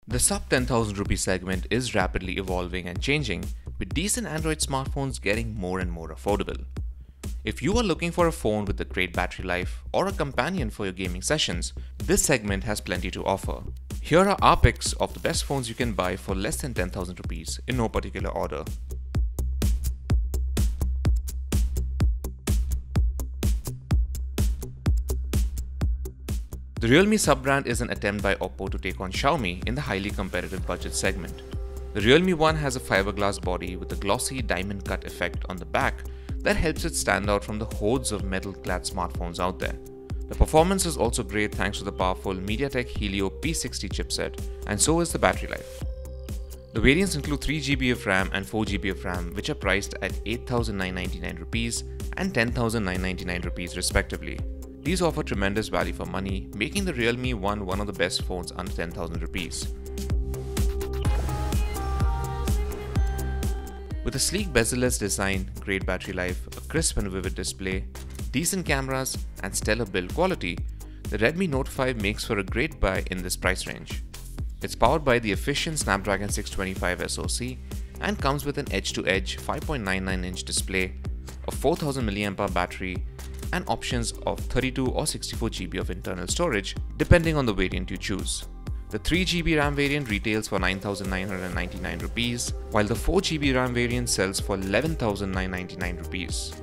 The sub 10,000 rupee segment is rapidly evolving and changing, with decent Android smartphones getting more and more affordable. If you are looking for a phone with a great battery life or a companion for your gaming sessions, this segment has plenty to offer. Here are our picks of the best phones you can buy for less than 10,000 rupees in no particular order. The Realme sub-brand is an attempt by Oppo to take on Xiaomi in the highly competitive budget segment. The Realme One has a fiberglass body with a glossy diamond cut effect on the back that helps it stand out from the hordes of metal-clad smartphones out there. The performance is also great thanks to the powerful MediaTek Helio P60 chipset, and so is the battery life. The variants include 3GB of RAM and 4GB of RAM, which are priced at 8,999 rupees and 10,999 rupees respectively. These offer tremendous value for money, making the Realme One one of the best phones under 10,000 rupees. With a sleek bezel-less design, great battery life, a crisp and vivid display, decent cameras, and stellar build quality, the Redmi Note 5 makes for a great buy in this price range. It's powered by the efficient Snapdragon 625 SoC and comes with an edge-to-edge 5.99-inch display, a 4000 mAh battery, and options of 32 or 64GB of internal storage depending on the variant you choose. The 3GB RAM variant retails for 9,999 rupees, while the 4GB RAM variant sells for 11,999 rupees.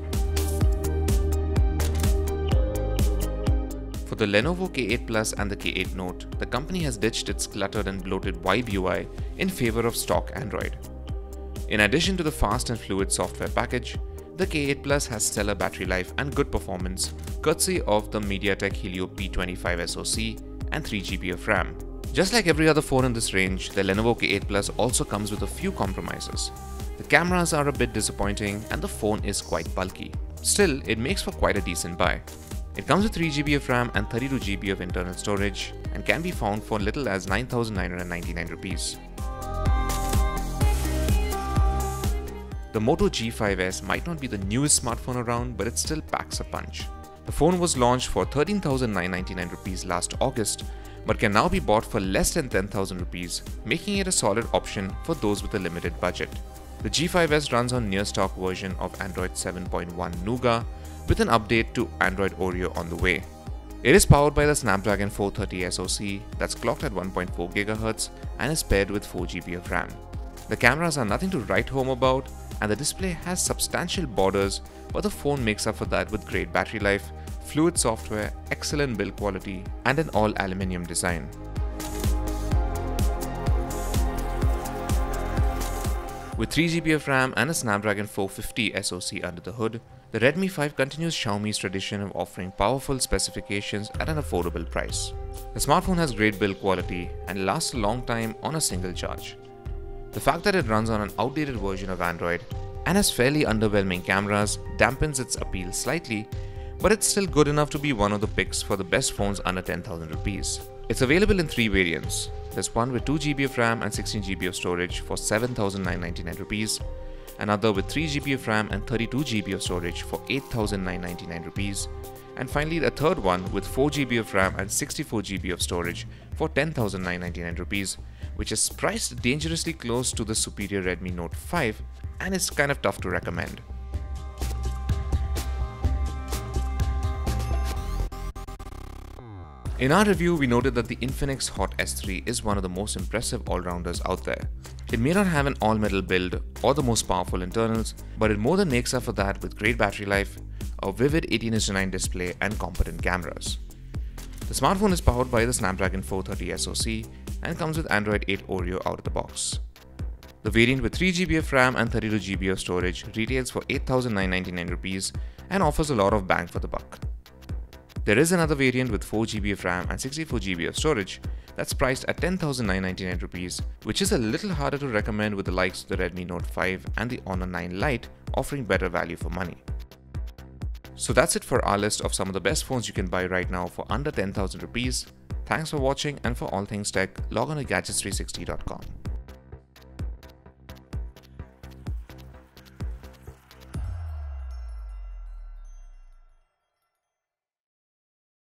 For the Lenovo K8 Plus and the K8 Note, the company has ditched its cluttered and bloated Vibe UI in favor of stock Android. In addition to the fast and fluid software package, the K8 Plus has stellar battery life and good performance, courtesy of the MediaTek Helio P25 SoC and 3GB of RAM. Just like every other phone in this range, the Lenovo K8 Plus also comes with a few compromises. The cameras are a bit disappointing and the phone is quite bulky. Still, it makes for quite a decent buy. It comes with 3GB of RAM and 32GB of internal storage and can be found for little as 9,999 rupees. The Moto G5s might not be the newest smartphone around, but it still packs a punch. The phone was launched for 13,999 rupees last August, but can now be bought for less than 10,000 rupees, making it a solid option for those with a limited budget. The G5s runs on near stock version of Android 7.1 Nougat with an update to Android Oreo on the way. It is powered by the Snapdragon 430 SoC that's clocked at 1.4 GHz and is paired with 4GB of RAM. The cameras are nothing to write home about, and the display has substantial borders, but the phone makes up for that with great battery life, fluid software, excellent build quality, and an all-aluminium design. With 3GB of RAM and a Snapdragon 450 SoC under the hood, the Redmi 5 continues Xiaomi's tradition of offering powerful specifications at an affordable price. The smartphone has great build quality and lasts a long time on a single charge. The fact that it runs on an outdated version of Android and has fairly underwhelming cameras dampens its appeal slightly, but it's still good enough to be one of the picks for the best phones under 10,000 rupees. It's available in 3 variants. There's one with 2GB of RAM and 16GB of storage for 7,999 rupees, another with 3GB of RAM and 32GB of storage for 8,999 rupees, and finally a third one with 4GB of RAM and 64GB of storage for 10,999 rupees, which is priced dangerously close to the superior Redmi Note 5 and is kind of tough to recommend. In our review, we noted that the Infinix Hot S3 is one of the most impressive all-rounders out there. It may not have an all-metal build or the most powerful internals, but it more than makes up for that with great battery life, a vivid 18:9 display, and competent cameras. The smartphone is powered by the Snapdragon 430 SoC and comes with Android 8 Oreo out of the box. The variant with 3GB of RAM and 32GB of storage retails for 8,999 rupees and offers a lot of bang for the buck. There is another variant with 4GB of RAM and 64GB of storage that's priced at 10,999 rupees, which is a little harder to recommend with the likes of the Redmi Note 5 and the Honor 9 Lite offering better value for money. So that's it for our list of some of the best phones you can buy right now for under 10,000 rupees. Thanks for watching, and for all things tech, log on to gadgets360.com.